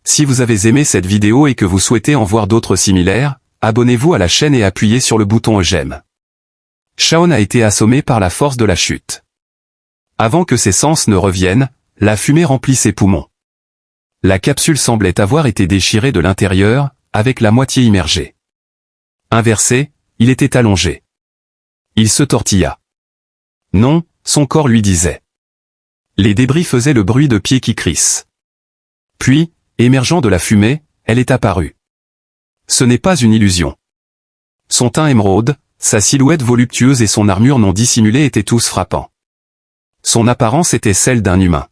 Si vous avez aimé cette vidéo et que vous souhaitez en voir d'autres similaires, abonnez-vous à la chaîne et appuyez sur le bouton j'aime. Shaun a été assommé par la force de la chute. Avant que ses sens ne reviennent, la fumée remplit ses poumons. La capsule semblait avoir été déchirée de l'intérieur, avec la moitié immergée. Inversé, il était allongé. Il se tortilla. Non, son corps lui disait. Les débris faisaient le bruit de pieds qui crissent. Puis, émergeant de la fumée, elle est apparue. Ce n'est pas une illusion. Son teint émeraude, sa silhouette voluptueuse et son armure non dissimulée étaient tous frappants. Son apparence était celle d'un humain.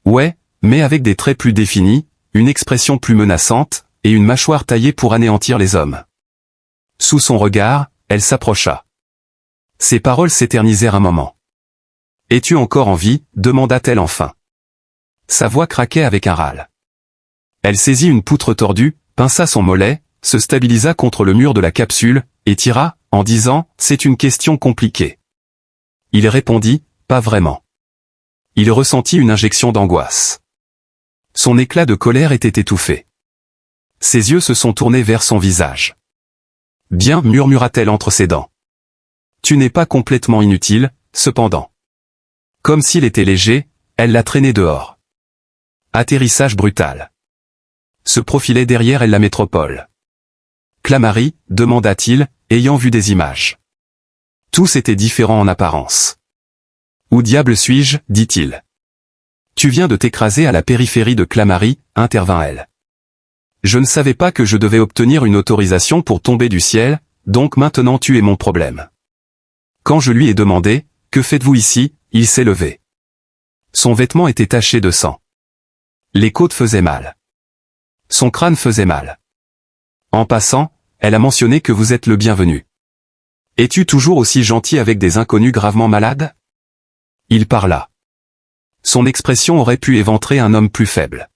Ouais, mais avec des traits plus définis, une expression plus menaçante, et une mâchoire taillée pour anéantir les hommes. Sous son regard, elle s'approcha. Ses paroles s'éternisèrent un moment. « Es-tu encore en vie ?» demanda-t-elle enfin. Sa voix craquait avec un râle. Elle saisit une poutre tordue, pinça son mollet, se stabilisa contre le mur de la capsule, et tira, en disant « C'est une question compliquée ». Il répondit « Pas vraiment ». Il ressentit une injection d'angoisse. Son éclat de colère était étouffé. Ses yeux se sont tournés vers son visage. « Bien » murmura-t-elle entre ses dents. « Tu n'es pas complètement inutile, cependant. » Comme s'il était léger, elle l'a traîné dehors. Atterrissage brutal. Se profilait derrière elle la métropole. « Clamarie ?» demanda-t-il, ayant vu des images. Tous étaient différents en apparence. « Où diable suis-je ?» dit-il. « Tu viens de t'écraser à la périphérie de Clamarie » intervint-elle. « Je ne savais pas que je devais obtenir une autorisation pour tomber du ciel, donc maintenant tu es mon problème. » Quand je lui ai demandé « Que faites-vous ici ?» il s'est levé. Son vêtement était taché de sang. Les côtes faisaient mal. Son crâne faisait mal. En passant, elle a mentionné que vous êtes le bienvenu. Es-tu toujours aussi gentil avec des inconnus gravement malades? Il parla. Son expression aurait pu éventrer un homme plus faible.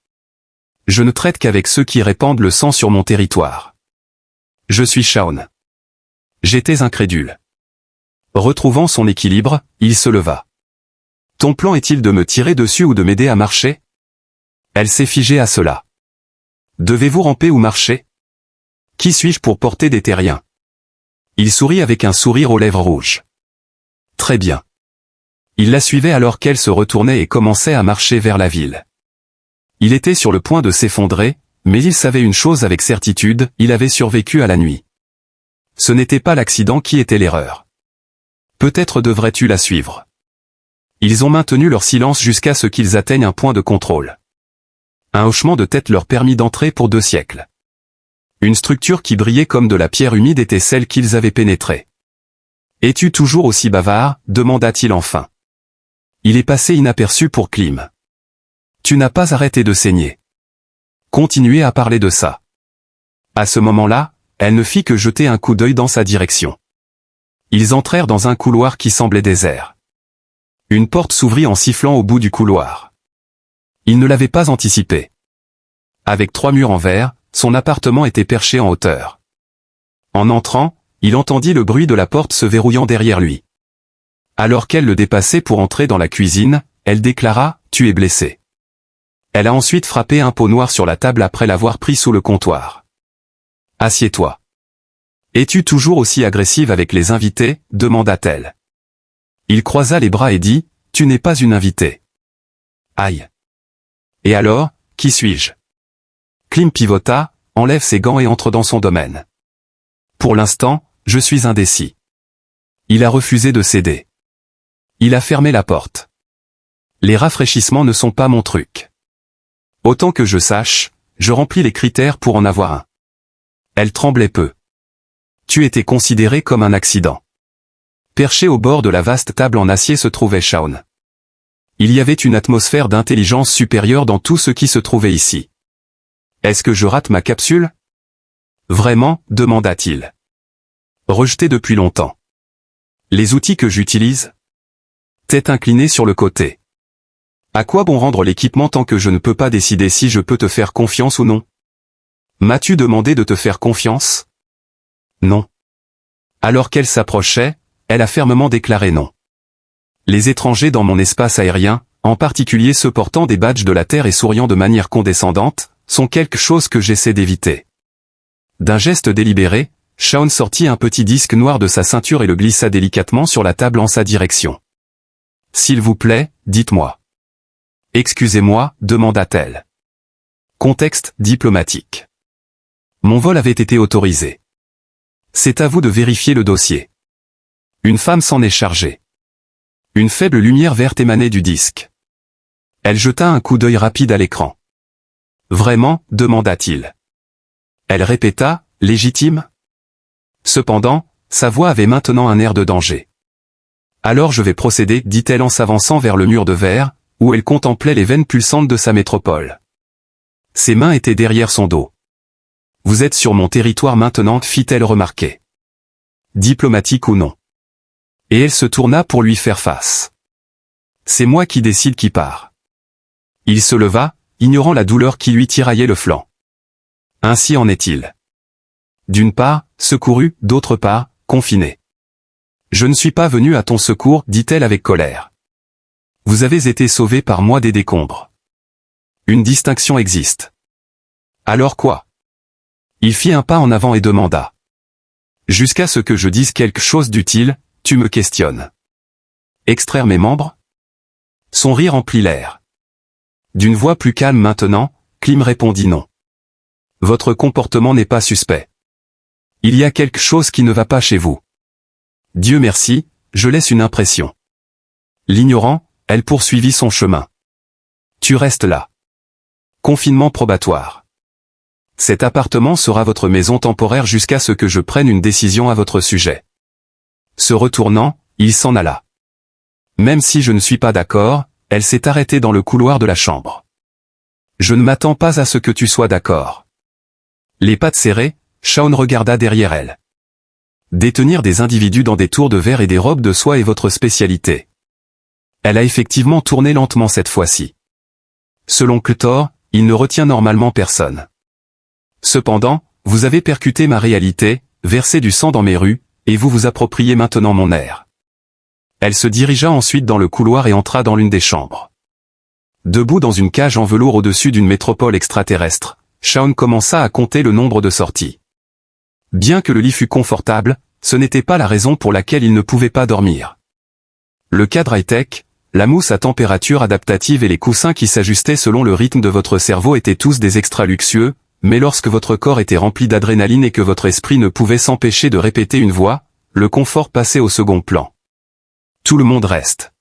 Je ne traite qu'avec ceux qui répandent le sang sur mon territoire. Je suis Shaun. J'étais incrédule. Retrouvant son équilibre, il se leva. Ton plan est-il de me tirer dessus ou de m'aider à marcher? Elle s'est figée à cela. Devez-vous ramper ou marcher? Qui suis-je pour porter des terriens? Il sourit avec un sourire aux lèvres rouges. Très bien. Il la suivait alors qu'elle se retournait et commençait à marcher vers la ville. Il était sur le point de s'effondrer, mais il savait une chose avec certitude, il avait survécu à la nuit. Ce n'était pas l'accident qui était l'erreur. Peut-être devrais-tu la suivre. Ils ont maintenu leur silence jusqu'à ce qu'ils atteignent un point de contrôle. Un hochement de tête leur permit d'entrer pour 2 siècles. Une structure qui brillait comme de la pierre humide était celle qu'ils avaient pénétrée. « Es-tu toujours aussi bavard ?» demanda-t-il enfin. Il est passé inaperçu pour Klim. « Tu n'as pas arrêté de saigner. » Continuez à parler de ça. À ce moment-là, elle ne fit que jeter un coup d'œil dans sa direction. Ils entrèrent dans un couloir qui semblait désert. Une porte s'ouvrit en sifflant au bout du couloir. Il ne l'avait pas anticipé. Avec 3 murs en verre, son appartement était perché en hauteur. En entrant, il entendit le bruit de la porte se verrouillant derrière lui. Alors qu'elle le dépassait pour entrer dans la cuisine, elle déclara « Tu es blessé ». Elle a ensuite frappé un pot noir sur la table après l'avoir pris sous le comptoir. « Assieds-toi. » « Es-tu toujours aussi agressive avec les invités ?» demanda-t-elle. Il croisa les bras et dit « Tu n'es pas une invitée. » Aïe. Et alors, qui suis-je? Klim pivota, enlève ses gants et entre dans son domaine. Pour l'instant, je suis indécis. Il a refusé de céder. Il a fermé la porte. Les rafraîchissements ne sont pas mon truc. Autant que je sache, je remplis les critères pour en avoir un. Elle tremblait peu. Tu étais considéré comme un accident. Perché au bord de la vaste table en acier se trouvait Shaun. Il y avait une atmosphère d'intelligence supérieure dans tout ce qui se trouvait ici. Est-ce que je rate ma capsule? Vraiment, demanda-t-il. Rejeté depuis longtemps. Les outils que j'utilise? Tête inclinée sur le côté. À quoi bon rendre l'équipement tant que je ne peux pas décider si je peux te faire confiance ou non? M'as-tu demandé de te faire confiance? Non. Alors qu'elle s'approchait, elle a fermement déclaré non. Les étrangers dans mon espace aérien, en particulier ceux portant des badges de la Terre et souriant de manière condescendante, sont quelque chose que j'essaie d'éviter. D'un geste délibéré, Shaun sortit un petit disque noir de sa ceinture et le glissa délicatement sur la table en sa direction. « S'il vous plaît, dites-moi. »« Excusez-moi, » demanda-t-elle. Contexte diplomatique. Mon vol avait été autorisé. C'est à vous de vérifier le dossier. Une femme s'en est chargée. Une faible lumière verte émanait du disque. Elle jeta un coup d'œil rapide à l'écran. Vraiment, demanda-t-il. Elle répéta, légitime. Cependant, sa voix avait maintenant un air de danger. Alors je vais procéder, dit-elle en s'avançant vers le mur de verre, où elle contemplait les veines pulsantes de sa métropole. Ses mains étaient derrière son dos. Vous êtes sur mon territoire maintenant, fit-elle remarquer. Diplomatique ou non. Et elle se tourna pour lui faire face. C'est moi qui décide qui part. Il se leva, ignorant la douleur qui lui tiraillait le flanc. Ainsi en est-il. D'une part, secouru, d'autre part, confiné. Je ne suis pas venu à ton secours, dit-elle avec colère. Vous avez été sauvé par moi des décombres. Une distinction existe. Alors quoi? Il fit un pas en avant et demanda. Jusqu'à ce que je dise quelque chose d'utile, tu me questionnes. Extraire mes membres? Son rire emplit l'air. D'une voix plus calme maintenant, Klim répondit non. Votre comportement n'est pas suspect. Il y a quelque chose qui ne va pas chez vous. Dieu merci, je laisse une impression. L'ignorant, elle poursuivit son chemin. Tu restes là. Confinement probatoire. Cet appartement sera votre maison temporaire jusqu'à ce que je prenne une décision à votre sujet. Se retournant, il s'en alla. Même si je ne suis pas d'accord, elle s'est arrêtée dans le couloir de la chambre. Je ne m'attends pas à ce que tu sois d'accord. Les pattes serrées, Shaun regarda derrière elle. Détenir des individus dans des tours de verre et des robes de soie est votre spécialité. Elle a effectivement tourné lentement cette fois-ci. Selon Clutor, il ne retient normalement personne. Cependant, vous avez percuté ma réalité, versé du sang dans mes rues, et vous vous appropriez maintenant mon air. Elle se dirigea ensuite dans le couloir et entra dans l'une des chambres. Debout dans une cage en velours au-dessus d'une métropole extraterrestre, Shaun commença à compter le nombre de sorties. Bien que le lit fût confortable, ce n'était pas la raison pour laquelle il ne pouvait pas dormir. Le cadre high-tech, la mousse à température adaptative et les coussins qui s'ajustaient selon le rythme de votre cerveau étaient tous des extras luxueux, mais lorsque votre corps était rempli d'adrénaline et que votre esprit ne pouvait s'empêcher de répéter une voix, le confort passait au second plan. Tout le monde reste.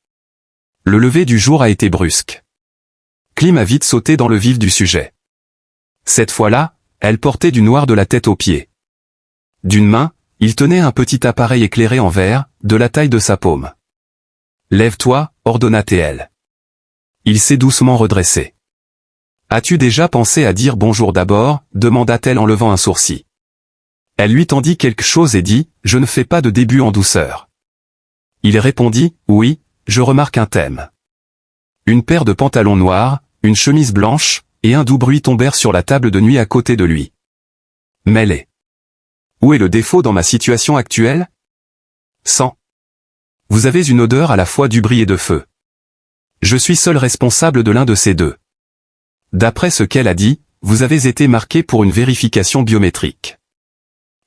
Le lever du jour a été brusque. Klim a vite sauté dans le vif du sujet. Cette fois-là, elle portait du noir de la tête aux pieds. D'une main, il tenait un petit appareil éclairé en verre, de la taille de sa paume. « Lève-toi » ordonna-t-elle. Il s'est doucement redressé. « As-tu déjà pensé à dire bonjour d'abord » demanda-t-elle en levant un sourcil. Elle lui tendit quelque chose et dit « Je ne fais pas de début en douceur ». Il répondit « Oui, je remarque un thème ». Une paire de pantalons noirs, une chemise blanche, et un doux bruit tombèrent sur la table de nuit à côté de lui. Mêlé. Où est le défaut dans ma situation actuelle? Sang. Vous avez une odeur à la fois d'hubris et de feu. Je suis seul responsable de l'un de ces deux. D'après ce qu'elle a dit, vous avez été marqué pour une vérification biométrique.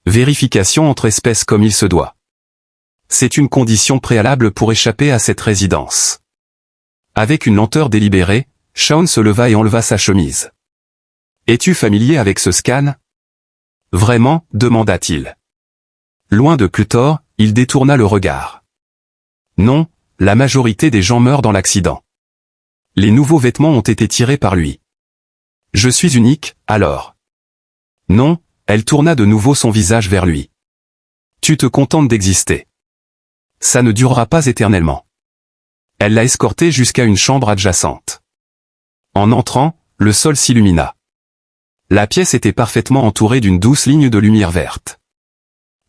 Vérification entre espèces comme il se doit. C'est une condition préalable pour échapper à cette résidence. Avec une lenteur délibérée, Shaun se leva et enleva sa chemise. Es-tu familier avec ce scan? Vraiment, demanda-t-il. Loin de Clutor, il détourna le regard. Non, la majorité des gens meurent dans l'accident. Les nouveaux vêtements ont été tirés par lui. Je suis unique, alors. Non, elle tourna de nouveau son visage vers lui. Tu te contentes d'exister. Ça ne durera pas éternellement. Elle l'a escorté jusqu'à une chambre adjacente. En entrant, le sol s'illumina. La pièce était parfaitement entourée d'une douce ligne de lumière verte.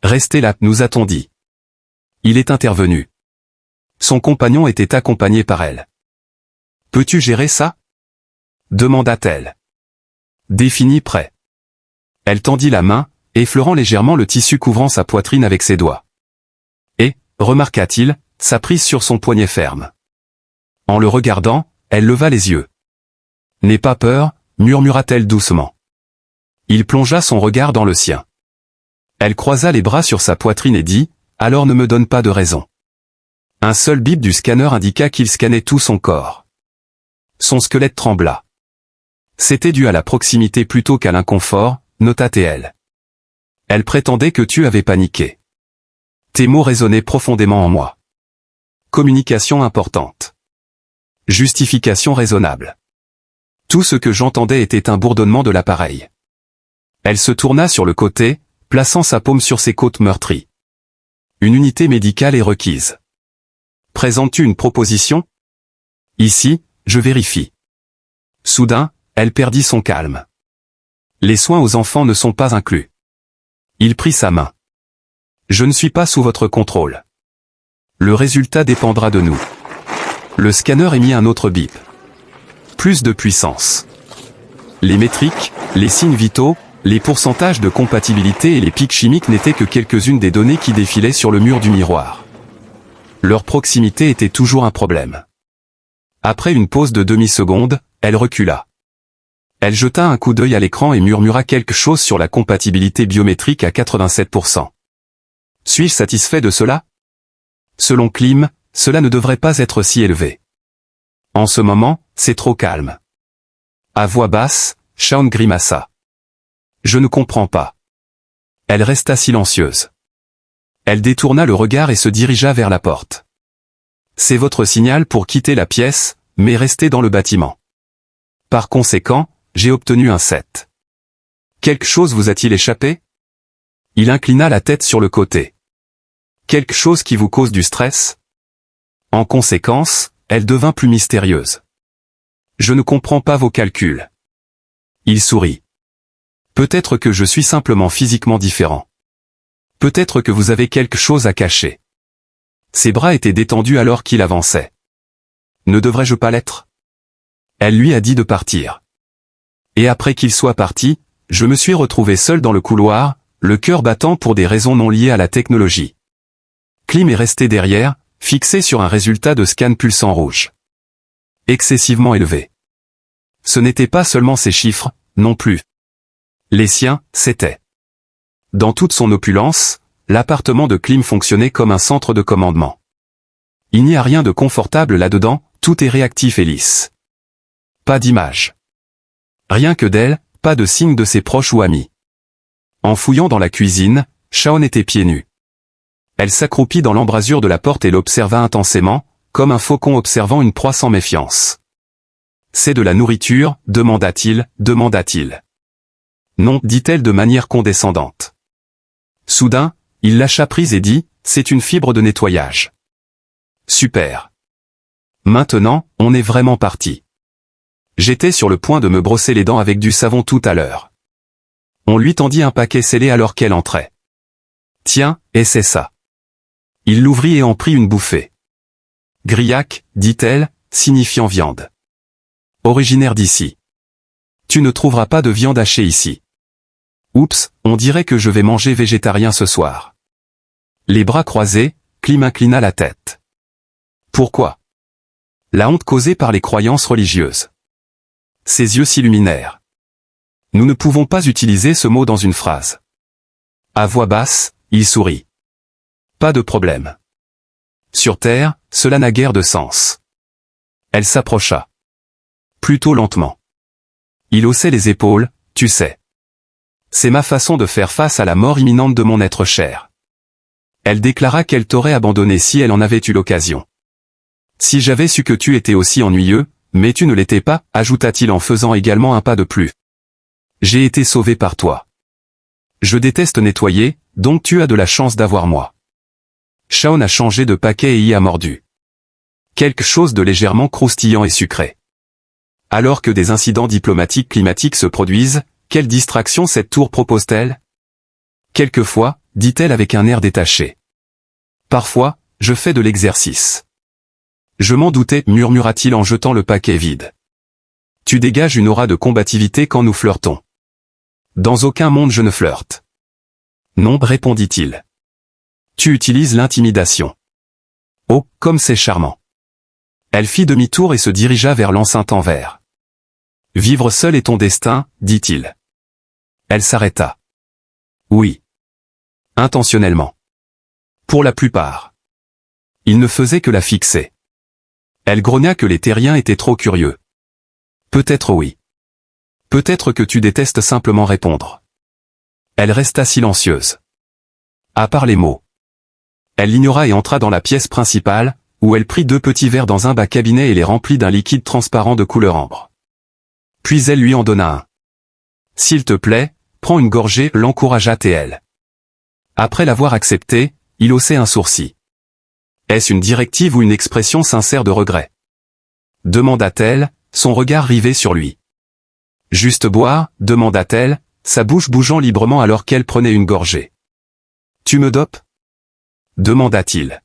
Restez là, nous a-t-on dit. Il est intervenu. Son compagnon était accompagné par elle. Peux-tu gérer ça? Demanda-t-elle. Défini prêt. Elle tendit la main, effleurant légèrement le tissu couvrant sa poitrine avec ses doigts. Et, remarqua-t-il, sa prise sur son poignet ferme. En le regardant, elle leva les yeux. N'aie pas peur, murmura-t-elle doucement. Il plongea son regard dans le sien. Elle croisa les bras sur sa poitrine et dit, « Alors ne me donne pas de raison. » Un seul bip du scanner indiqua qu'il scannait tout son corps. Son squelette trembla. C'était dû à la proximité plutôt qu'à l'inconfort, nota TL. Elle prétendait que tu avais paniqué. Tes mots résonnaient profondément en moi. Communication importante. Justification raisonnable. Tout ce que j'entendais était un bourdonnement de l'appareil. Elle se tourna sur le côté, plaçant sa paume sur ses côtes meurtries. Une unité médicale est requise. Présentes-tu une proposition? Ici, je vérifie. Soudain, elle perdit son calme. Les soins aux enfants ne sont pas inclus. Il prit sa main. Je ne suis pas sous votre contrôle. Le résultat dépendra de nous. Le scanner émit un autre bip. Plus de puissance. Les métriques, les signes vitaux, les pourcentages de compatibilité et les pics chimiques n'étaient que quelques-unes des données qui défilaient sur le mur du miroir. Leur proximité était toujours un problème. Après une pause de demi-seconde, elle recula. Elle jeta un coup d'œil à l'écran et murmura quelque chose sur la compatibilité biométrique à 87%. Suis-je satisfait de cela? Selon Klim, cela ne devrait pas être si élevé. En ce moment, c'est trop calme. À voix basse, Shaun grimaça. Je ne comprends pas. Elle resta silencieuse. Elle détourna le regard et se dirigea vers la porte. C'est votre signal pour quitter la pièce, mais rester dans le bâtiment. Par conséquent, j'ai obtenu un 7. Quelque chose vous a-t-il échappé? Il inclina la tête sur le côté. Quelque chose qui vous cause du stress? En conséquence, elle devint plus mystérieuse. Je ne comprends pas vos calculs. Il sourit. Peut-être que je suis simplement physiquement différent. Peut-être que vous avez quelque chose à cacher. Ses bras étaient détendus alors qu'il avançait. Ne devrais-je pas l'être? Elle lui a dit de partir. Et après qu'il soit parti, je me suis retrouvé seul dans le couloir, le cœur battant pour des raisons non liées à la technologie. Klim est resté derrière, fixé sur un résultat de scan pulsant rouge. Excessivement élevé. Ce n'étaient pas seulement ces chiffres, non plus. Les siens, c'étaient. Dans toute son opulence, l'appartement de Klim fonctionnait comme un centre de commandement. Il n'y a rien de confortable là-dedans, tout est réactif et lisse. Pas d'image. Rien que d'elle, pas de signe de ses proches ou amis. En fouillant dans la cuisine, Shaun était pieds nus. Elle s'accroupit dans l'embrasure de la porte et l'observa intensément, comme un faucon observant une proie sans méfiance. C'est de la nourriture, demanda-t-il, demanda-t-il. Non, dit-elle de manière condescendante. Soudain, il lâcha prise et dit, c'est une fibre de nettoyage. Super. Maintenant, on est vraiment parti. J'étais sur le point de me brosser les dents avec du savon tout à l'heure. On lui tendit un paquet scellé alors qu'elle entrait. Tiens, et c'est ça. Il l'ouvrit et en prit une bouffée. Grillac, dit-elle, signifiant viande. Originaire d'ici. Tu ne trouveras pas de viande hachée ici. Oups, on dirait que je vais manger végétarien ce soir. Les bras croisés, Klim inclina la tête. Pourquoi? La honte causée par les croyances religieuses. Ses yeux s'illuminèrent. Nous ne pouvons pas utiliser ce mot dans une phrase. À voix basse, il sourit. Pas de problème. Sur Terre, cela n'a guère de sens. Elle s'approcha. Plutôt lentement. Il haussait les épaules, tu sais. C'est ma façon de faire face à la mort imminente de mon être cher. Elle déclara qu'elle t'aurait abandonné si elle en avait eu l'occasion. Si j'avais su que tu étais aussi ennuyeux, mais tu ne l'étais pas, ajouta-t-il en faisant également un pas de plus. J'ai été sauvé par toi. Je déteste nettoyer, donc tu as de la chance d'avoir moi. Shaun a changé de paquet et y a mordu. Quelque chose de légèrement croustillant et sucré. Alors que des incidents diplomatiques climatiques se produisent, quelle distraction cette tour propose-t-elle? Quelquefois, dit-elle avec un air détaché. Parfois, je fais de l'exercice. Je m'en doutais, murmura-t-il en jetant le paquet vide. Tu dégages une aura de combativité quand nous flirtons. Dans aucun monde je ne flirte. Non, répondit-il. Tu utilises l'intimidation. Oh, comme c'est charmant. Elle fit demi-tour et se dirigea vers l'enceinte en verre. Vivre seul est ton destin, dit-il. Elle s'arrêta. Oui. Intentionnellement. Pour la plupart. Il ne faisait que la fixer. Elle grogna que les terriens étaient trop curieux. Peut-être oui. Peut-être que tu détestes simplement répondre. Elle resta silencieuse. À part les mots. Elle l'ignora et entra dans la pièce principale, où elle prit 2 petits verres dans un bas cabinet et les remplit d'un liquide transparent de couleur ambre. Puis elle lui en donna un. « S'il te plaît, prends une gorgée » l'encouragea-t-elle. Après l'avoir accepté, il haussait un sourcil. Est-ce une directive ou une expression sincère de regret? Demanda-t-elle, son regard rivé sur lui. Juste boire, demanda-t-elle, sa bouche bougeant librement alors qu'elle prenait une gorgée. Tu me dopes? Demanda-t-il.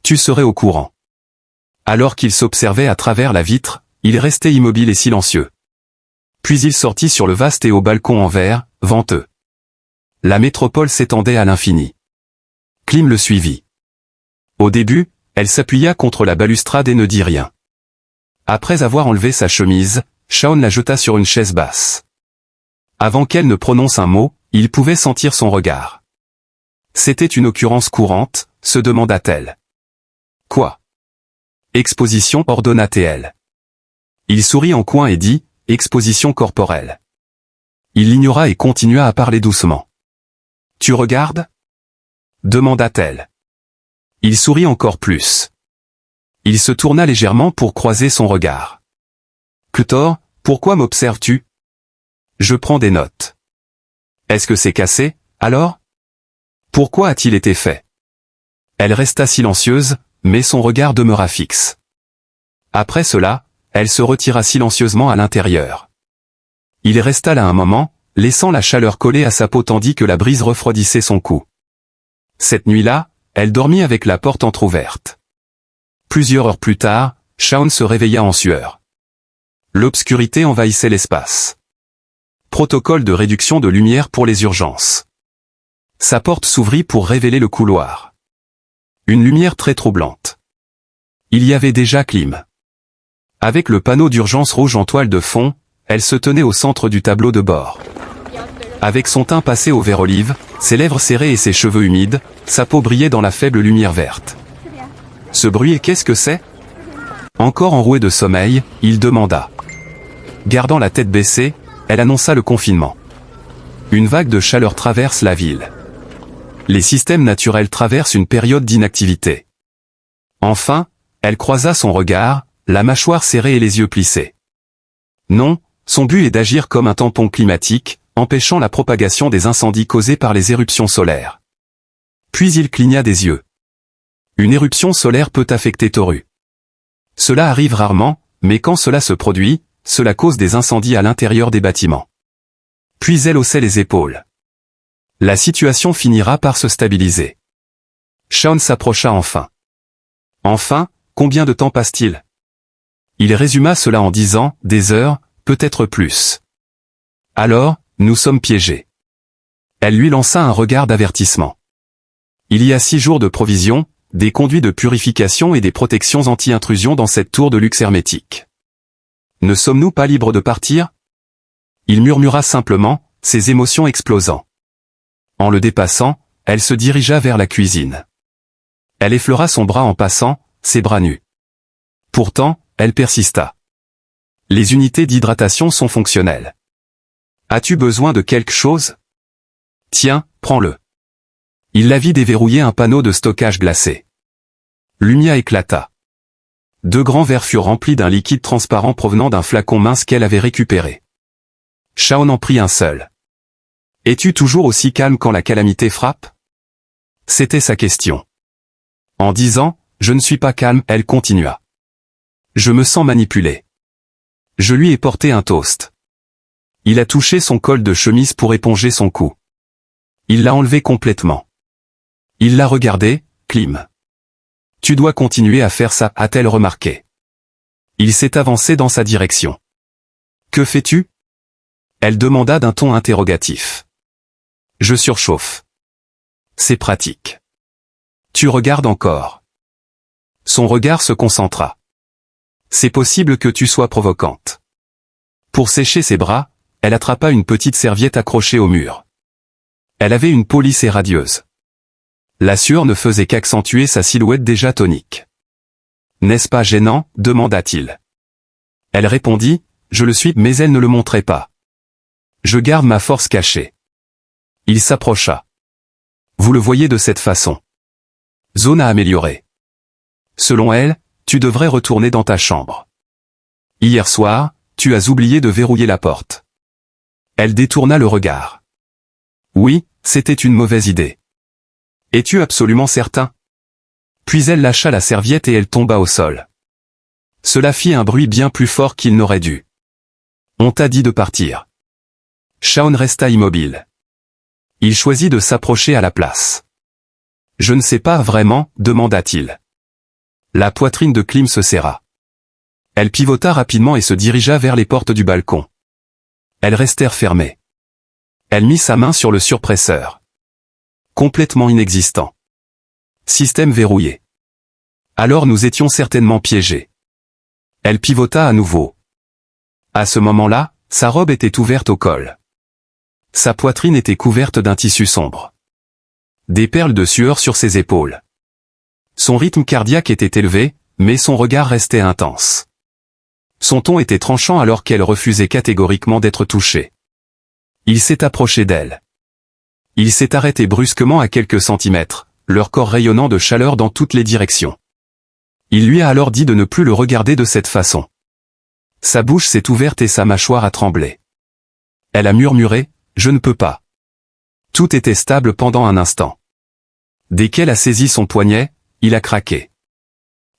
Tu serais au courant. Alors qu'il s'observait à travers la vitre, il restait immobile et silencieux. Puis il sortit sur le vaste et haut balcon en verre, venteux. La métropole s'étendait à l'infini. Klim le suivit. Au début, elle s'appuya contre la balustrade et ne dit rien. Après avoir enlevé sa chemise, Shaun la jeta sur une chaise basse. Avant qu'elle ne prononce un mot, il pouvait sentir son regard. C'était une occurrence courante, se demanda-t-elle. Quoi? Exposition, ordonna-t-elle. Il sourit en coin et dit, exposition corporelle. Il l'ignora et continua à parler doucement. Tu regardes? Demanda-t-elle. Il sourit encore plus. Il se tourna légèrement pour croiser son regard. Clutor, pourquoi m'observes-tu? Je prends des notes. Est-ce que c'est cassé, alors? Pourquoi a-t-il été fait? Elle resta silencieuse, mais son regard demeura fixe. Après cela, elle se retira silencieusement à l'intérieur. Il resta là un moment, laissant la chaleur coller à sa peau tandis que la brise refroidissait son cou. Cette nuit-là, elle dormit avec la porte entr'ouverte. Plusieurs heures plus tard, Shaun se réveilla en sueur. L'obscurité envahissait l'espace. Protocole de réduction de lumière pour les urgences. Sa porte s'ouvrit pour révéler le couloir. Une lumière très troublante. Il y avait déjà Klim. Avec le panneau d'urgence rouge en toile de fond, elle se tenait au centre du tableau de bord. Avec son teint passé au vert olive, ses lèvres serrées et ses cheveux humides, sa peau brillait dans la faible lumière verte. Ce bruit, et qu'est-ce que c'est? Encore enroué de sommeil, il demanda. Gardant la tête baissée, elle annonça le confinement. Une vague de chaleur traverse la ville. Les systèmes naturels traversent une période d'inactivité. Enfin, elle croisa son regard, la mâchoire serrée et les yeux plissés. Non, son but est d'agir comme un tampon climatique, empêchant la propagation des incendies causés par les éruptions solaires. Puis il cligna des yeux. Une éruption solaire peut affecter Toru. Cela arrive rarement, mais quand cela se produit, cela cause des incendies à l'intérieur des bâtiments. Puis elle haussait les épaules. La situation finira par se stabiliser. Shaun s'approcha enfin. Enfin, combien de temps passe-t-il? Il résuma cela en disant, des heures, peut-être plus. Alors, nous sommes piégés. Elle lui lança un regard d'avertissement. Il y a 6 jours de provisions, des conduits de purification et des protections anti-intrusion dans cette tour de luxe hermétique. Ne sommes-nous pas libres de partir? Il murmura simplement, ses émotions explosant. En le dépassant, elle se dirigea vers la cuisine. Elle effleura son bras en passant, ses bras nus. Pourtant, elle persista. Les unités d'hydratation sont fonctionnelles. As-tu besoin de quelque chose? Tiens, prends-le. Il la vit déverrouiller un panneau de stockage glacé. Lumia éclata. 2 grands verres furent remplis d'un liquide transparent provenant d'un flacon mince qu'elle avait récupéré. Shaun en prit un seul. Es-tu toujours aussi calme quand la calamité frappe? C'était sa question. En disant, je ne suis pas calme, elle continua. Je me sens manipulée. Je lui ai porté un toast. Il a touché son col de chemise pour éponger son cou. Il l'a enlevé complètement. Il l'a regardé, Klim. Tu dois continuer à faire ça, a-t-elle remarqué. Il s'est avancé dans sa direction. Que fais-tu? Elle demanda d'un ton interrogatif. Je surchauffe. C'est pratique. Tu regardes encore. Son regard se concentra. C'est possible que tu sois provocante. Pour sécher ses bras, elle attrapa une petite serviette accrochée au mur. Elle avait une peau lisse et radieuse. La sueur ne faisait qu'accentuer sa silhouette déjà tonique. « N'est-ce pas gênant ?» demanda-t-il. Elle répondit, « Je le suis, mais elle ne le montrait pas. Je garde ma force cachée. » Il s'approcha. « Vous le voyez de cette façon. Zone à améliorer. Selon elle, tu devrais retourner dans ta chambre. Hier soir, tu as oublié de verrouiller la porte. » Elle détourna le regard. « Oui, c'était une mauvaise idée. » « Es-tu absolument certain ?» Puis elle lâcha la serviette et elle tomba au sol. Cela fit un bruit bien plus fort qu'il n'aurait dû. « On t'a dit de partir. » Shaun resta immobile. Il choisit de s'approcher à la place. « Je ne sais pas vraiment, » demanda-t-il. La poitrine de Klim se serra. Elle pivota rapidement et se dirigea vers les portes du balcon. Elles restèrent fermées. Elle mit sa main sur le surpresseur. Complètement inexistant. Système verrouillé. Alors nous étions certainement piégés. Elle pivota à nouveau. À ce moment-là, sa robe était ouverte au col. Sa poitrine était couverte d'un tissu sombre. Des perles de sueur sur ses épaules. Son rythme cardiaque était élevé, mais son regard restait intense. Son ton était tranchant alors qu'elle refusait catégoriquement d'être touchée. Il s'est approché d'elle. Il s'est arrêté brusquement à quelques centimètres, leur corps rayonnant de chaleur dans toutes les directions. Il lui a alors dit de ne plus le regarder de cette façon. Sa bouche s'est ouverte et sa mâchoire a tremblé. Elle a murmuré, « Je ne peux pas. » Tout était stable pendant un instant. Dès qu'elle a saisi son poignet, il a craqué.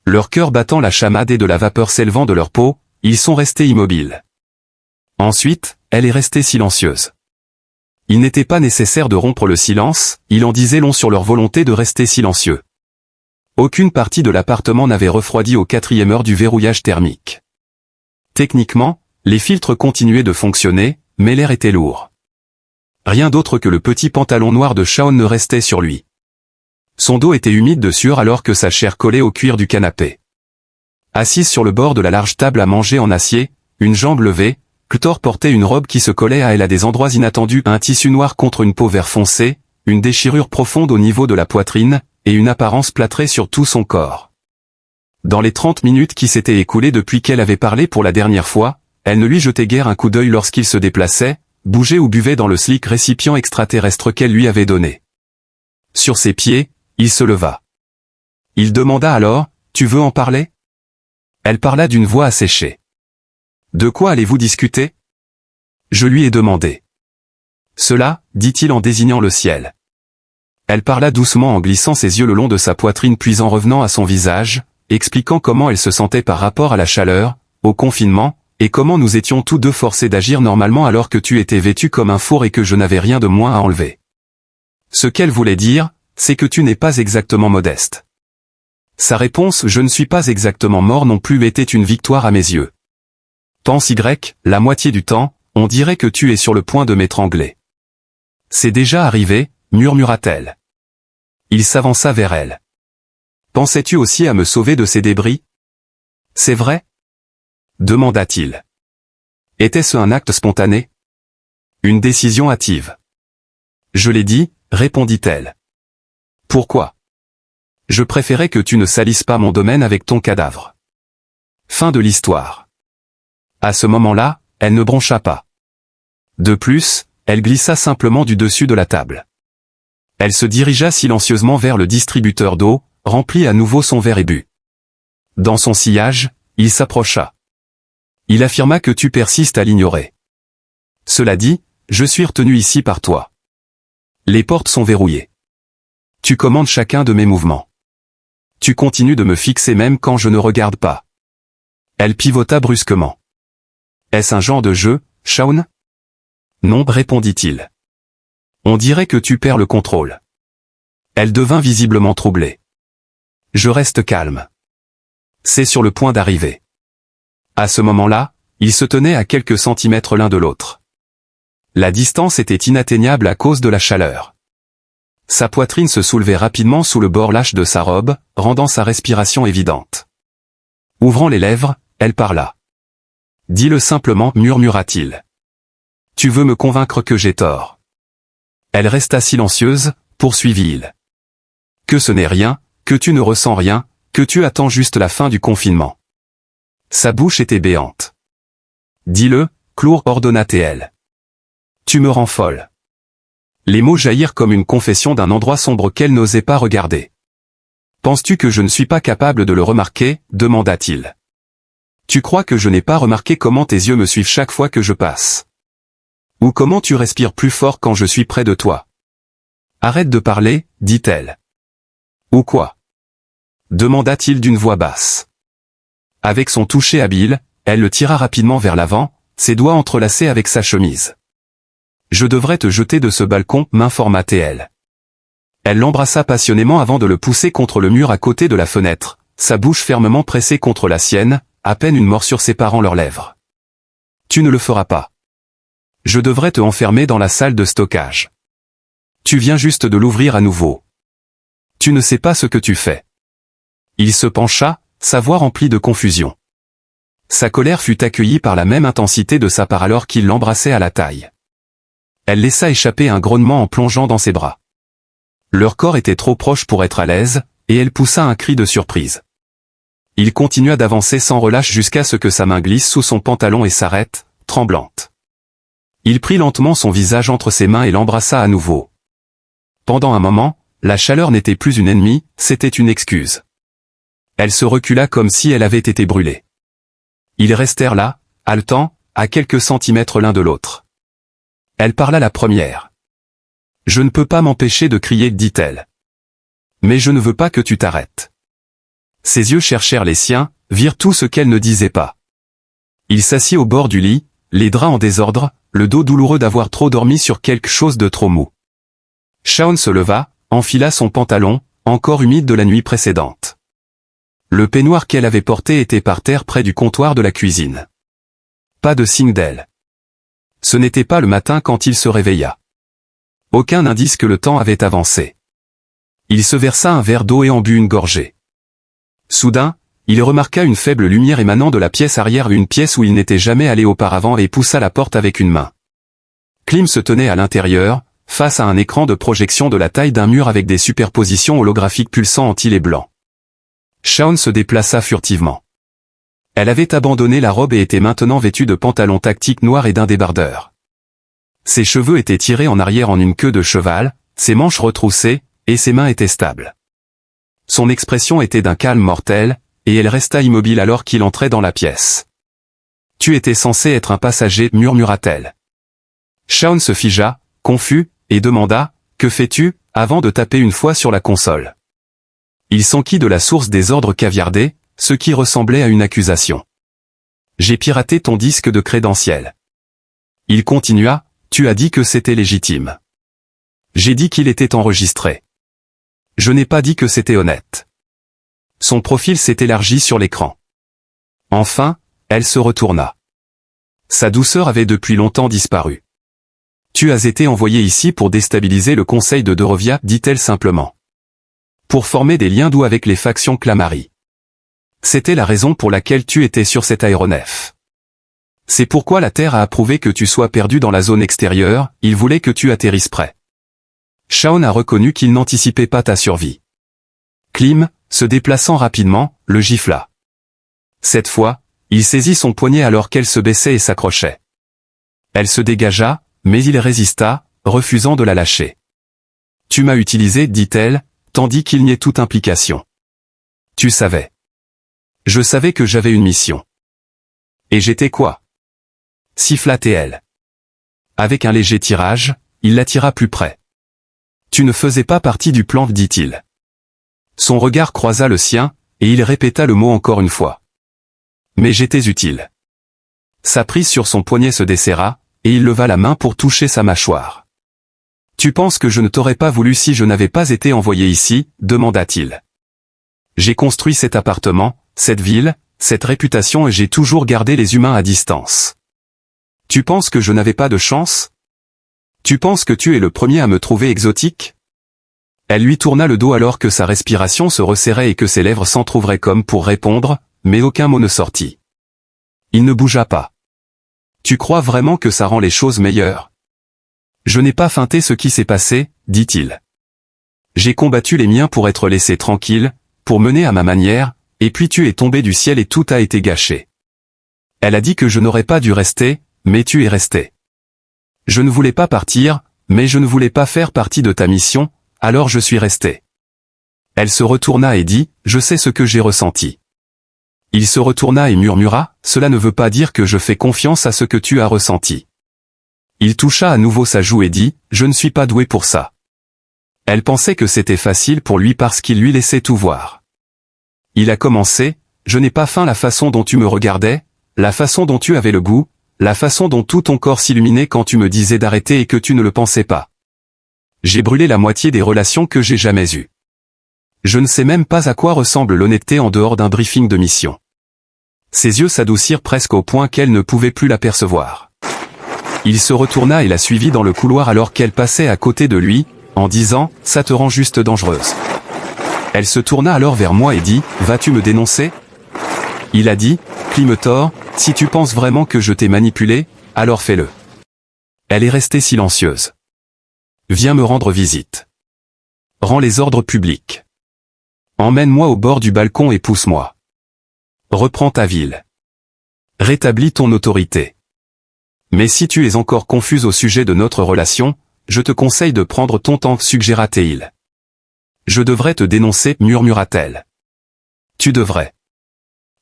Leur cœur battant la chamade et de la vapeur s'élevant de leur peau, ils sont restés immobiles. Ensuite, elle est restée silencieuse. Il n'était pas nécessaire de rompre le silence, il en disait long sur leur volonté de rester silencieux. Aucune partie de l'appartement n'avait refroidi aux 4e heure du verrouillage thermique. Techniquement, les filtres continuaient de fonctionner, mais l'air était lourd. Rien d'autre que le petit pantalon noir de Shaun ne restait sur lui. Son dos était humide de sueur alors que sa chair collait au cuir du canapé. Assise sur le bord de la large table à manger en acier, une jambe levée, Cltor portait une robe qui se collait à elle à des endroits inattendus, un tissu noir contre une peau vert foncé, une déchirure profonde au niveau de la poitrine, et une apparence plâtrée sur tout son corps. Dans les 30 minutes qui s'étaient écoulées depuis qu'elle avait parlé pour la dernière fois, elle ne lui jetait guère un coup d'œil lorsqu'il se déplaçait, bougeait ou buvait dans le slick récipient extraterrestre qu'elle lui avait donné. Sur ses pieds, il se leva. Il demanda alors, « Tu veux en parler ?» Elle parla d'une voix asséchée. « De quoi allez-vous discuter ?» Je lui ai demandé. « Cela, dit-il en désignant le ciel. » Elle parla doucement en glissant ses yeux le long de sa poitrine puis en revenant à son visage, expliquant comment elle se sentait par rapport à la chaleur, au confinement, et comment nous étions tous deux forcés d'agir normalement alors que tu étais vêtu comme un four et que je n'avais rien de moins à enlever. Ce qu'elle voulait dire, c'est que tu n'es pas exactement modeste. Sa réponse « Je ne suis pas exactement mort non plus » était une victoire à mes yeux. Pense Y, la moitié du temps, on dirait que tu es sur le point de m'étrangler. C'est déjà arrivé, murmura-t-elle. Il s'avança vers elle. Pensais-tu aussi à me sauver de ces débris? C'est vrai? Demanda-t-il. Était-ce un acte spontané? Une décision hâtive. Je l'ai dit, répondit-elle. Pourquoi? Je préférais que tu ne salisses pas mon domaine avec ton cadavre. Fin de l'histoire. À ce moment-là, elle ne broncha pas. De plus, elle glissa simplement du dessus de la table. Elle se dirigea silencieusement vers le distributeur d'eau, remplit à nouveau son verre et but. Dans son sillage, il s'approcha. Il affirma que tu persistes à l'ignorer. Cela dit, je suis retenu ici par toi. Les portes sont verrouillées. Tu commandes chacun de mes mouvements. Tu continues de me fixer même quand je ne regarde pas. Elle pivota brusquement. Est-ce un genre de jeu, Shaun? Non, répondit-il. On dirait que tu perds le contrôle. Elle devint visiblement troublée. Je reste calme. C'est sur le point d'arriver. À ce moment-là, ils se tenaient à quelques centimètres l'un de l'autre. La distance était inatteignable à cause de la chaleur. Sa poitrine se soulevait rapidement sous le bord lâche de sa robe, rendant sa respiration évidente. Ouvrant les lèvres, elle parla. Dis-le simplement, murmura-t-il. Tu veux me convaincre que j'ai tort. Elle resta silencieuse, poursuivit-il. Que ce n'est rien, que tu ne ressens rien, que tu attends juste la fin du confinement. Sa bouche était béante. Dis-le, Clour, ordonna-t-elle. Tu me rends folle. Les mots jaillirent comme une confession d'un endroit sombre qu'elle n'osait pas regarder. Penses-tu que je ne suis pas capable de le remarquer, demanda-t-il. Tu crois que je n'ai pas remarqué comment tes yeux me suivent chaque fois que je passe? Ou comment tu respires plus fort quand je suis près de toi? Arrête de parler, dit-elle. Ou quoi? Demanda-t-il d'une voix basse. Avec son toucher habile, elle le tira rapidement vers l'avant, ses doigts entrelacés avec sa chemise. Je devrais te jeter de ce balcon, m'informa-t-elle. Elle l'embrassa passionnément avant de le pousser contre le mur à côté de la fenêtre, sa bouche fermement pressée contre la sienne, à peine une morsure séparant leurs lèvres. Tu ne le feras pas. Je devrais te enfermer dans la salle de stockage. Tu viens juste de l'ouvrir à nouveau. Tu ne sais pas ce que tu fais. Il se pencha, sa voix remplie de confusion. Sa colère fut accueillie par la même intensité de sa part alors qu'il l'embrassait à la taille. Elle laissa échapper un grognement en plongeant dans ses bras. Leur corps était trop proche pour être à l'aise, et elle poussa un cri de surprise. Il continua d'avancer sans relâche jusqu'à ce que sa main glisse sous son pantalon et s'arrête, tremblante. Il prit lentement son visage entre ses mains et l'embrassa à nouveau. Pendant un moment, la chaleur n'était plus une ennemie, c'était une excuse. Elle se recula comme si elle avait été brûlée. Ils restèrent là, haletants, à quelques centimètres l'un de l'autre. Elle parla la première. « Je ne peux pas m'empêcher de crier, dit-elle. Mais je ne veux pas que tu t'arrêtes. » Ses yeux cherchèrent les siens, virent tout ce qu'elle ne disait pas. Il s'assit au bord du lit, les draps en désordre, le dos douloureux d'avoir trop dormi sur quelque chose de trop mou. Shaun se leva, enfila son pantalon, encore humide de la nuit précédente. Le peignoir qu'elle avait porté était par terre près du comptoir de la cuisine. Pas de signe d'elle. Ce n'était pas le matin quand il se réveilla. Aucun indice que le temps avait avancé. Il se versa un verre d'eau et en but une gorgée. Soudain, il remarqua une faible lumière émanant de la pièce arrière, une pièce où il n'était jamais allé auparavant, et poussa la porte avec une main. Klim se tenait à l'intérieur, face à un écran de projection de la taille d'un mur avec des superpositions holographiques pulsant en teal et blanc. Shaun se déplaça furtivement. Elle avait abandonné la robe et était maintenant vêtue de pantalons tactiques noirs et d'un débardeur. Ses cheveux étaient tirés en arrière en une queue de cheval, ses manches retroussées, et ses mains étaient stables. Son expression était d'un calme mortel, et elle resta immobile alors qu'il entrait dans la pièce. « Tu étais censé être un passager, murmura-t-elle. Shaun se figea, confus, et demanda « Que fais-tu ?» avant de taper une fois sur la console. Il s'enquit de la source des ordres caviardés, ce qui ressemblait à une accusation. « J'ai piraté ton disque de crédentiel. » Il continua. Tu as dit que c'était légitime. J'ai dit qu'il était enregistré. Je n'ai pas dit que c'était honnête. Son profil s'est élargi sur l'écran. Enfin, elle se retourna. Sa douceur avait depuis longtemps disparu. Tu as été envoyé ici pour déstabiliser le conseil de Dorovia, dit-elle simplement. Pour former des liens doux avec les factions Clamarie. C'était la raison pour laquelle tu étais sur cet aéronef. C'est pourquoi la Terre a approuvé que tu sois perdu dans la zone extérieure, il voulait que tu atterrisses près. Shaun a reconnu qu'il n'anticipait pas ta survie. Klim, se déplaçant rapidement, le gifla. Cette fois, il saisit son poignet alors qu'elle se baissait et s'accrochait. Elle se dégagea, mais il résista, refusant de la lâcher. Tu m'as utilisé, dit-elle, tandis qu'il niait toute implication. Tu savais. Je savais que j'avais une mission. Et j'étais quoi? Siffla-t-elle. Avec un léger tirage, il l'attira plus près. Tu ne faisais pas partie du plan, dit-il. Son regard croisa le sien, et il répéta le mot encore une fois. Mais j'étais utile. Sa prise sur son poignet se desserra, et il leva la main pour toucher sa mâchoire. Tu penses que je ne t'aurais pas voulu si je n'avais pas été envoyé ici, demanda-t-il. J'ai construit cet appartement, cette ville, cette réputation et j'ai toujours gardé les humains à distance. Tu penses que je n'avais pas de chance? Tu penses que tu es le premier à me trouver exotique? Elle lui tourna le dos alors que sa respiration se resserrait et que ses lèvres s'entr'ouvraient comme pour répondre, mais aucun mot ne sortit. Il ne bougea pas. Tu crois vraiment que ça rend les choses meilleures? Je n'ai pas feinté ce qui s'est passé, dit-il. J'ai combattu les miens pour être laissé tranquille, pour mener à ma manière, et puis tu es tombé du ciel et tout a été gâché. Elle a dit que je n'aurais pas dû rester, mais tu es resté. Je ne voulais pas partir, mais je ne voulais pas faire partie de ta mission, alors je suis resté. Elle se retourna et dit, je sais ce que j'ai ressenti. Il se retourna et murmura, cela ne veut pas dire que je fais confiance à ce que tu as ressenti. Il toucha à nouveau sa joue et dit, je ne suis pas doué pour ça. Elle pensait que c'était facile pour lui parce qu'il lui laissait tout voir. Il a commencé, je n'ai pas faim la façon dont tu me regardais, la façon dont tu avais le goût, la façon dont tout ton corps s'illuminait quand tu me disais d'arrêter et que tu ne le pensais pas. J'ai brûlé la moitié des relations que j'ai jamais eues. Je ne sais même pas à quoi ressemble l'honnêteté en dehors d'un briefing de mission. Ses yeux s'adoucirent presque au point qu'elle ne pouvait plus l'apercevoir. Il se retourna et la suivit dans le couloir alors qu'elle passait à côté de lui, en disant « Ça te rend juste dangereuse ». Elle se tourna alors vers moi et dit « Vas-tu me dénoncer ?» Il a dit « Climetor, si tu penses vraiment que je t'ai manipulé, alors fais-le. » Elle est restée silencieuse. « Viens me rendre visite. Rends les ordres publics. Emmène-moi au bord du balcon et pousse-moi. Reprends ta ville. Rétablis ton autorité. Mais si tu es encore confuse au sujet de notre relation, je te conseille de prendre ton temps, suggéra-t-il. Je devrais te dénoncer, murmura-t-elle. Tu devrais.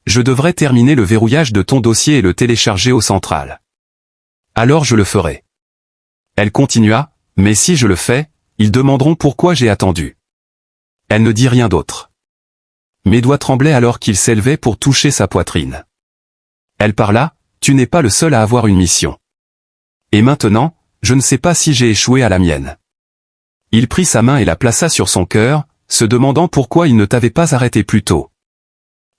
Je devrais terminer le verrouillage de ton dossier et le télécharger au central. Alors je le ferai. Elle continua, mais si je le fais, ils demanderont pourquoi j'ai attendu. Elle ne dit rien d'autre. Mes doigts tremblaient alors qu'il s'élevait pour toucher sa poitrine. Elle parla, tu n'es pas le seul à avoir une mission. Et maintenant, je ne sais pas si j'ai échoué à la mienne. Il prit sa main et la plaça sur son cœur, se demandant pourquoi il ne t'avait pas arrêté plus tôt.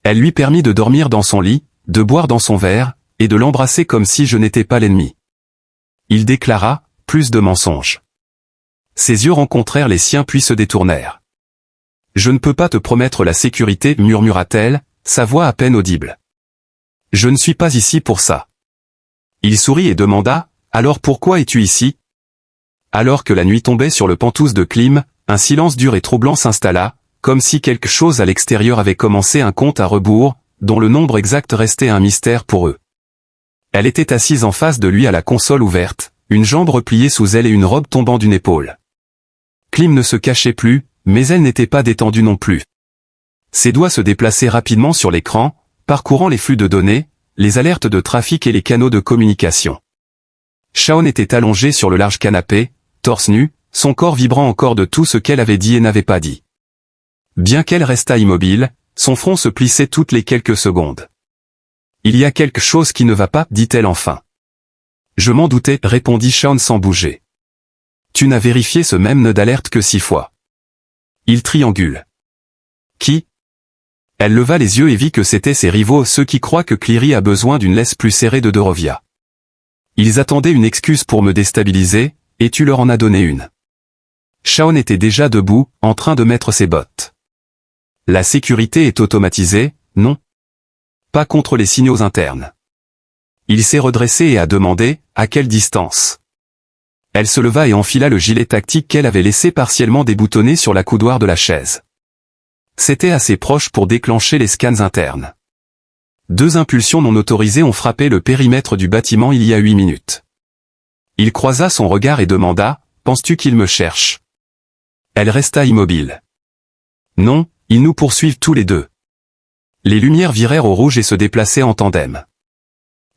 Elle lui permit de dormir dans son lit, de boire dans son verre, et de l'embrasser comme si je n'étais pas l'ennemi. Il déclara, plus de mensonges. Ses yeux rencontrèrent les siens puis se détournèrent. Je ne peux pas te promettre la sécurité, murmura-t-elle, sa voix à peine audible. Je ne suis pas ici pour ça. Il sourit et demanda, alors pourquoi es-tu ici? Alors que la nuit tombait sur le Penthouse de Klim, un silence dur et troublant s'installa, comme si quelque chose à l'extérieur avait commencé un compte à rebours, dont le nombre exact restait un mystère pour eux. Elle était assise en face de lui à la console ouverte, une jambe repliée sous elle et une robe tombant d'une épaule. Klim ne se cachait plus, mais elle n'était pas détendue non plus. Ses doigts se déplaçaient rapidement sur l'écran, parcourant les flux de données, les alertes de trafic et les canaux de communication. Shaon était allongée sur le large canapé, torse nu, son corps vibrant encore de tout ce qu'elle avait dit et n'avait pas dit. Bien qu'elle restât immobile, son front se plissait toutes les quelques secondes. « Il y a quelque chose qui ne va pas, dit-elle enfin. »« Je m'en doutais, répondit Shaon sans bouger. »« Tu n'as vérifié ce même nœud d'alerte que 6 fois. » Il triangule. « Qui ?» Elle leva les yeux et vit que c'étaient ses rivaux, ceux qui croient que Cleary a besoin d'une laisse plus serrée de Dorovia. Ils attendaient une excuse pour me déstabiliser, et tu leur en as donné une. Shaon était déjà debout, en train de mettre ses bottes. La sécurité est automatisée, non? Pas contre les signaux internes. Il s'est redressé et a demandé, à quelle distance? Elle se leva et enfila le gilet tactique qu'elle avait laissé partiellement déboutonné sur la coudoir de la chaise. C'était assez proche pour déclencher les scans internes. 2 impulsions non autorisées ont frappé le périmètre du bâtiment il y a 8 minutes. Il croisa son regard et demanda, « Penses-tu qu'ils me cherchent ?» Elle resta immobile. « Non, ils nous poursuivent tous les deux. » Les lumières virèrent au rouge et se déplaçaient en tandem.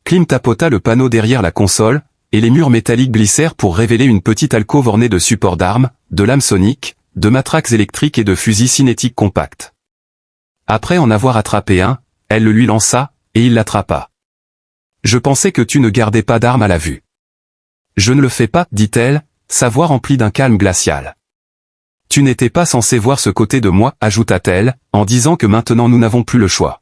Klim tapota le panneau derrière la console, et les murs métalliques glissèrent pour révéler une petite alcôve ornée de supports d'armes, de lames soniques, de matraques électriques et de fusils cinétiques compacts. Après en avoir attrapé un, elle le lui lança, et il l'attrapa. « Je pensais que tu ne gardais pas d'armes à la vue. »« Je ne le fais pas, dit-elle, sa voix remplie d'un calme glacial. »« Tu n'étais pas censé voir ce côté de moi, ajouta-t-elle, en disant que maintenant nous n'avons plus le choix. »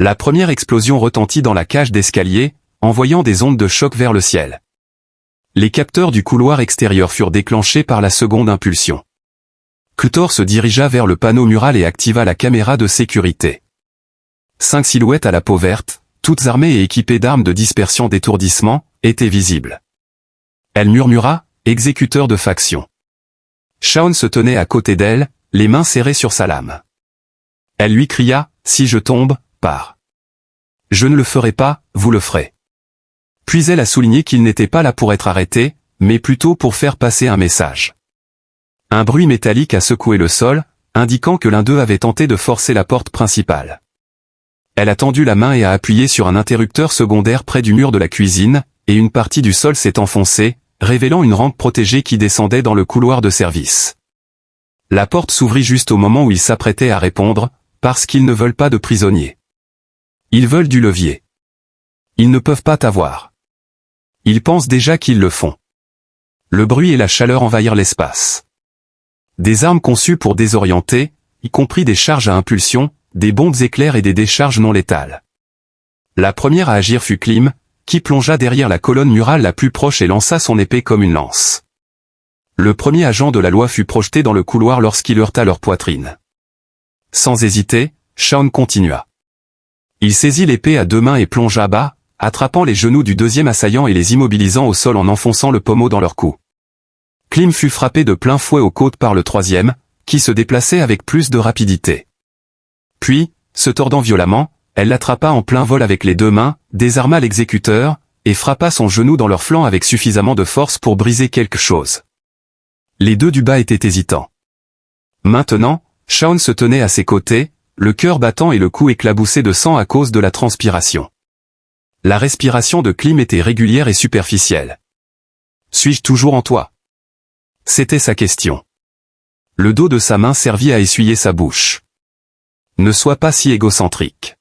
La première explosion retentit dans la cage d'escalier, envoyant des ondes de choc vers le ciel. Les capteurs du couloir extérieur furent déclenchés par la seconde impulsion. Clutor se dirigea vers le panneau mural et activa la caméra de sécurité. 5 silhouettes à la peau verte, toutes armées et équipées d'armes de dispersion d'étourdissement, étaient visibles. Elle murmura, exécuteur de faction. Shaun se tenait à côté d'elle, les mains serrées sur sa lame. Elle lui cria, si je tombe, pars. Je ne le ferai pas, vous le ferez. Puis elle a souligné qu'il n'était pas là pour être arrêté, mais plutôt pour faire passer un message. Un bruit métallique a secoué le sol, indiquant que l'un d'eux avait tenté de forcer la porte principale. Elle a tendu la main et a appuyé sur un interrupteur secondaire près du mur de la cuisine, et une partie du sol s'est enfoncée, révélant une rampe protégée qui descendait dans le couloir de service. La porte s'ouvrit juste au moment où ils s'apprêtaient à répondre, parce qu'ils ne veulent pas de prisonniers. Ils veulent du levier. Ils ne peuvent pas t'avoir. Ils pensent déjà qu'ils le font. Le bruit et la chaleur envahirent l'espace. Des armes conçues pour désorienter, y compris des charges à impulsion, des bombes éclairs et des décharges non létales. La première à agir fut Klim, qui plongea derrière la colonne murale la plus proche et lança son épée comme une lance. Le premier agent de la loi fut projeté dans le couloir lorsqu'il heurta leur poitrine. Sans hésiter, Shaun continua. Il saisit l'épée à deux mains et plongea bas, attrapant les genoux du deuxième assaillant et les immobilisant au sol en enfonçant le pommeau dans leur cou. Klim fut frappé de plein fouet aux côtes par le troisième, qui se déplaçait avec plus de rapidité. Puis, se tordant violemment, elle l'attrapa en plein vol avec les deux mains, désarma l'exécuteur, et frappa son genou dans leur flanc avec suffisamment de force pour briser quelque chose. Les deux du bas étaient hésitants. Maintenant, Shaun se tenait à ses côtés, le cœur battant et le cou éclaboussé de sang à cause de la transpiration. La respiration de Klim était régulière et superficielle. « Suis-je toujours en toi ?» C'était sa question. Le dos de sa main servit à essuyer sa bouche. « Ne sois pas si égocentrique.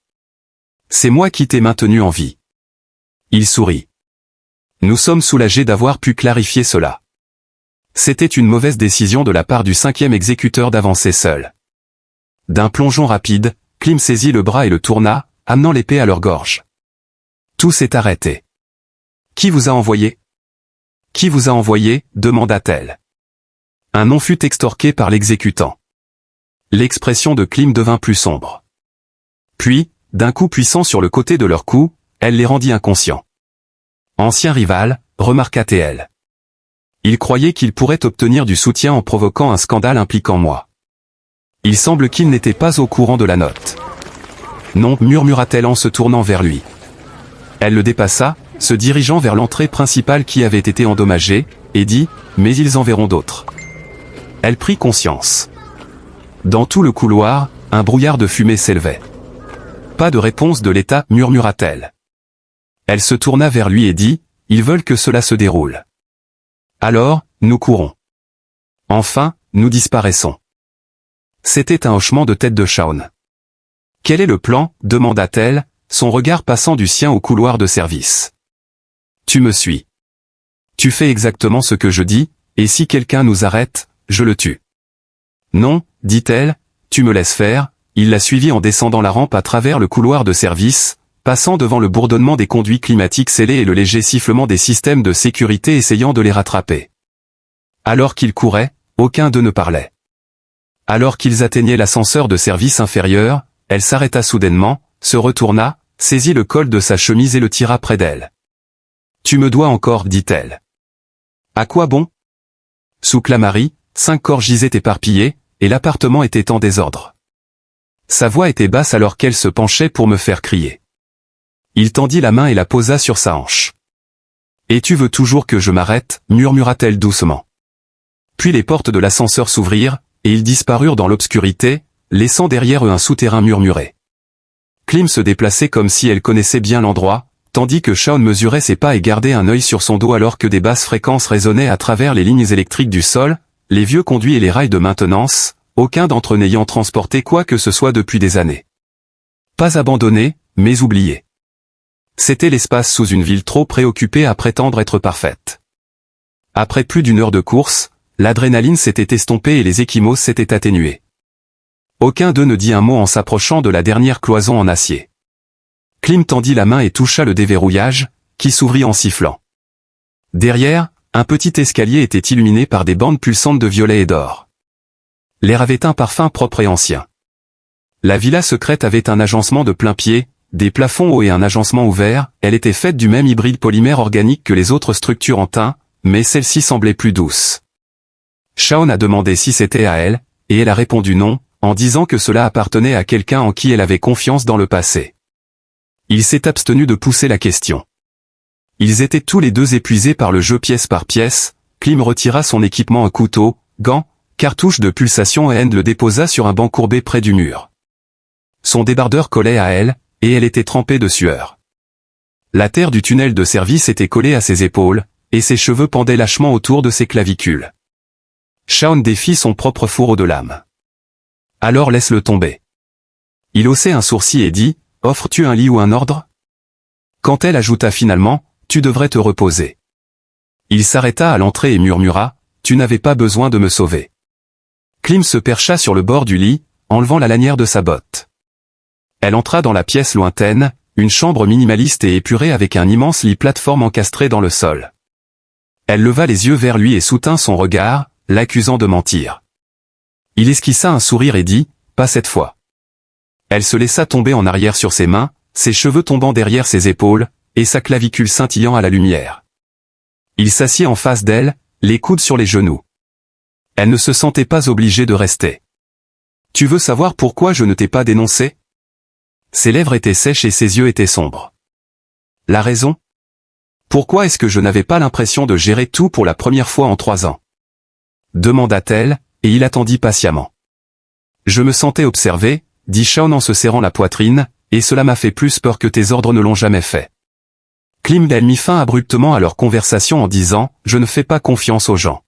C'est moi qui t'ai maintenu en vie. » Il sourit. « Nous sommes soulagés d'avoir pu clarifier cela. » C'était une mauvaise décision de la part du cinquième exécuteur d'avancer seul. D'un plongeon rapide, Klim saisit le bras et le tourna, amenant l'épée à leur gorge. Tout s'est arrêté. « Qui vous a envoyé ? » « Qui vous a envoyé ?» demanda-t-elle. Un nom fut extorqué par l'exécutant. L'expression de Klim devint plus sombre. Puis, d'un coup puissant sur le côté de leur cou, elle les rendit inconscients. « Ancien rival », remarqua-t-elle. Il croyait qu'il pourrait obtenir du soutien en provoquant un scandale impliquant moi. Il semble qu'il n'était pas au courant de la note. « Non », murmura-t-elle en se tournant vers lui. Elle le dépassa, se dirigeant vers l'entrée principale qui avait été endommagée, et dit « Mais ils en verront d'autres. » Elle prit conscience. Dans tout le couloir, un brouillard de fumée s'élevait. « Pas de réponse de l'État, murmura-t-elle. Elle se tourna vers lui et dit « Ils veulent que cela se déroule. » Alors, nous courons. Enfin, nous disparaissons. C'était un hochement de tête de Shaun. « Quel est le plan ?» demanda-t-elle, son regard passant du sien au couloir de service. « Tu me suis. Tu fais exactement ce que je dis, et si quelqu'un nous arrête, je le tue. »« Non, » dit-elle, « tu me laisses faire. » Il la suivit en descendant la rampe à travers le couloir de service, passant devant le bourdonnement des conduits climatiques scellés et le léger sifflement des systèmes de sécurité essayant de les rattraper. Alors qu'ils couraient, aucun d'eux ne parlait. Alors qu'ils atteignaient l'ascenseur de service inférieur, elle s'arrêta soudainement, se retourna, saisit le col de sa chemise et le tira près d'elle. « Tu me dois encore, dit-elle. »« À quoi bon ?» Sous Clamarie, 5 corps gisaient éparpillés, et l'appartement était en désordre. Sa voix était basse alors qu'elle se penchait pour me faire crier. Il tendit la main et la posa sur sa hanche. « Et tu veux toujours que je m'arrête ?» murmura-t-elle doucement. Puis les portes de l'ascenseur s'ouvrirent, et ils disparurent dans l'obscurité, laissant derrière eux un souterrain murmuré. Klim se déplaçait comme si elle connaissait bien l'endroit, tandis que Shaun mesurait ses pas et gardait un œil sur son dos alors que des basses fréquences résonnaient à travers les lignes électriques du sol, les vieux conduits et les rails de maintenance, aucun d'entre eux n'ayant transporté quoi que ce soit depuis des années. Pas abandonné, mais oublié. C'était l'espace sous une ville trop préoccupée à prétendre être parfaite. Après plus d'une heure de course, l'adrénaline s'était estompée et les ecchymoses s'étaient atténués. Aucun d'eux ne dit un mot en s'approchant de la dernière cloison en acier. Klim tendit la main et toucha le déverrouillage, qui s'ouvrit en sifflant. Derrière, un petit escalier était illuminé par des bandes pulsantes de violet et d'or. L'air avait un parfum propre et ancien. La villa secrète avait un agencement de plain-pied, des plafonds hauts et un agencement ouvert, elle était faite du même hybride polymère organique que les autres structures en tin, mais celle-ci semblait plus douce. Shaun a demandé si c'était à elle, et elle a répondu non, en disant que cela appartenait à quelqu'un en qui elle avait confiance dans le passé. Il s'est abstenu de pousser la question. Ils étaient tous les deux épuisés par le jeu pièce par pièce. Klim retira son équipement, un couteau, gants, cartouche de pulsation et End le déposa sur un banc courbé près du mur. Son débardeur collait à elle, et elle était trempée de sueur. La terre du tunnel de service était collée à ses épaules, et ses cheveux pendaient lâchement autour de ses clavicules. Shaun défit son propre fourreau de lame. Alors laisse-le tomber. Il haussait un sourcil et dit, offres-tu un lit ou un ordre? Quand elle ajouta finalement, tu devrais te reposer. Il s'arrêta à l'entrée et murmura, tu n'avais pas besoin de me sauver. Klim se percha sur le bord du lit, enlevant la lanière de sa botte. Elle entra dans la pièce lointaine, une chambre minimaliste et épurée avec un immense lit plateforme encastré dans le sol. Elle leva les yeux vers lui et soutint son regard, l'accusant de mentir. Il esquissa un sourire et dit, pas cette fois. Elle se laissa tomber en arrière sur ses mains, ses cheveux tombant derrière ses épaules, et sa clavicule scintillant à la lumière. Il s'assit en face d'elle, les coudes sur les genoux. Elle ne se sentait pas obligée de rester. Tu veux savoir pourquoi je ne t'ai pas dénoncé? Ses lèvres étaient sèches et ses yeux étaient sombres. La raison? Pourquoi est-ce que je n'avais pas l'impression de gérer tout pour la première fois en 3 ans? Demanda-t-elle, et il attendit patiemment. Je me sentais observé, dit Shaun en se serrant la poitrine, et cela m'a fait plus peur que tes ordres ne l'ont jamais fait. Klim mit fin abruptement à leur conversation en disant, je ne fais pas confiance aux gens.